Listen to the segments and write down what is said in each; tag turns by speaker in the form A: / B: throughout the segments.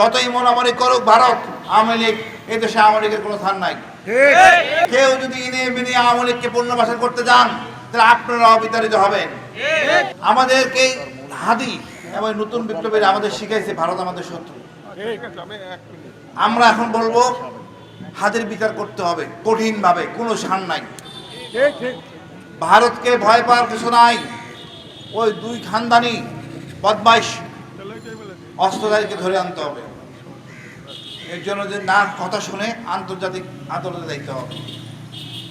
A: যতই মনামনি করুক ভারত, আওয়ামী লীগ, এই দেশে আওয়ামী লীগের কোনো স্থান নাই। কেউ যদি ইনে বিনে আওয়ামী লীগকে পুনর্বাসন করতে যান, তাহলে আপনারাও বিতাড়িত হবেন। আমাদেরকে হাদি এবং নতুন বিপ্লবীরা আমাদের শিখাইছে ভারত আমাদের শত্রু। আমরা এখন বলবো হাদির বিচার করতে হবে কঠিনভাবে, কোনো ছাড় নাই। ভারতকে ভয় পাওয়ার কিছু নাই। ওই দুই খানদানি বদমাইশ অস্ত্রধারীকে ধরে আনতে হবে। এর জন্য যে না কথা শুনে আন্তর্জাতিক আদালতে যাইতে হবে।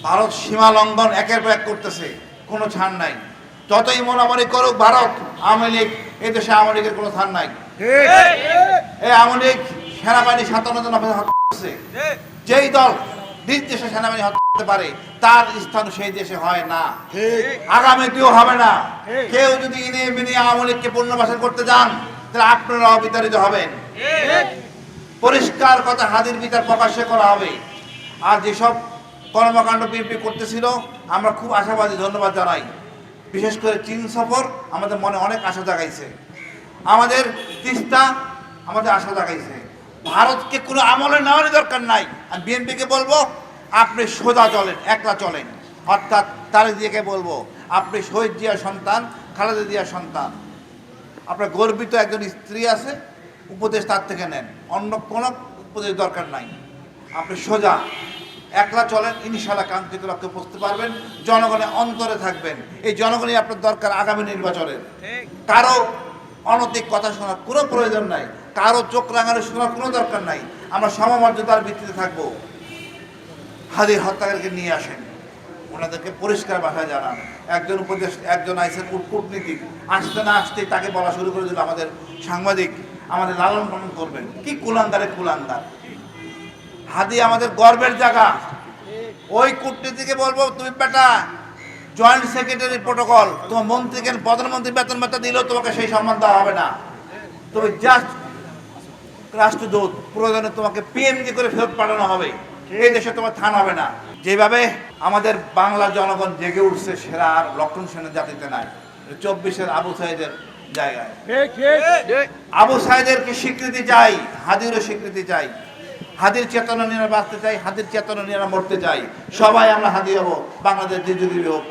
A: ভারত সীমা লঙ্ঘন একের পর এক করতেছে, কোনো ছাড় নাই। যতই মনামনি করুক ভারত, আওয়ামী লীগ, এই দেশে আওয়ামী লীগের কোনো ছাড় নাই। এই আওয়ামী লীগ সেনাবাহিনী 57 জন অফিসার হত্যা করছে। যেই দল নিজ দেশে সেনাবাহিনী হত্যা করতে পারে, তার স্থান সেই দেশে হয় না, আগামীতেও হবে না। কেউ যদি ইনে বিনে আওয়ামী লীগকে পুনর্বাসন করতে যান, তাহলে আপনারাও বিতাড়িত হবেন। পরিষ্কার কথা, হাদির বিচার প্রকাশ্যে করা হবে। আর যেসব কর্মকাণ্ড বিএনপি করতেছিল, আমরা খুব আশাবাদী, ধন্যবাদ জানাই। বিশেষ করে চীন সফর আমাদের মনে অনেক আশা জাগাইছে। আমাদের তিস্তা আমাদের আশা জাগাইছে। ভারতকে কোনো আমলে নেওয়ারই দরকার নাই। আর বিএনপিকে বলবো, আপনি সোজা চলেন, একলা চলেন। অর্থাৎ তারেক জিয়াকে বলবো, আপনি শহীদ জিয়ার সন্তান, খালেদা জিয়ার সন্তান, আপনার গর্বিত একজন স্ত্রী আছে, উপদেশ তার থেকে নেন, অন্য কোনো উপদেশ দরকার নাই। আপনি সোজা একলা চলেন, ইনশাআল্লাহ কাঙ্ক্ষিত লক্ষ্যে পৌঁছতে পারবেন। জনগণের অন্তরে থাকবেন। এই জনগণই আপনার দরকার আগামী নির্বাচনের। কারো অনৈতিক কথা শোনার কোনো প্রয়োজন নাই, কারো চোখ রাঙানো শোনার কোনো দরকার নাই। আমরা সমমর্যাদার ভিত্তিতে থাকবো। হাদির হত্যাকারীকে নিয়ে আসেন, ওনাদেরকে পরিষ্কার ভাষায় জানান। একজন উপদেশ, একজন আইসেন কূটনীতিক, আসতে না আসতেই তাকে বলা শুরু করে দিল আমাদের সাংবাদিক আমাদের লালন পালন করবেন। কি কুলাঙ্গারে কুলাঙ্গার! হাদি আমাদের গর্বের জায়গা। ওই কূটনীতিকে বলবো, তুমি বেটা জয়েন্ট সেক্রেটারি প্রোটোকল, তোমার মন্ত্রীকে প্রধানমন্ত্রী বেতন ভাতা দিলেও তোমাকে সেই সম্মান দেওয়া হবে না। তুমি জাস্ট রাষ্ট্রদূত, প্রয়োজনে তোমাকে পিএমজি করে ফেরত পাঠানো হবে। এই দেশে তোমার থান হবে না। যেভাবে আমাদের বাংলা জনগণ জেগে উঠছে, সেরা আর লক্ষণ সেনের জাতিতে নাই। 24-এর আবু সাইদের জায়গায় আবু সাইদেরকে স্বীকৃতি চাই, হাদিরও স্বীকৃতি চাই। হাদির চেতনা নিয়ে বাঁচতে চাই, হাদির চেতনা নিয়ে মরতে চাই। সবাই আমরা হাদি হব, বাংলাদেশ যে যুগী হোক।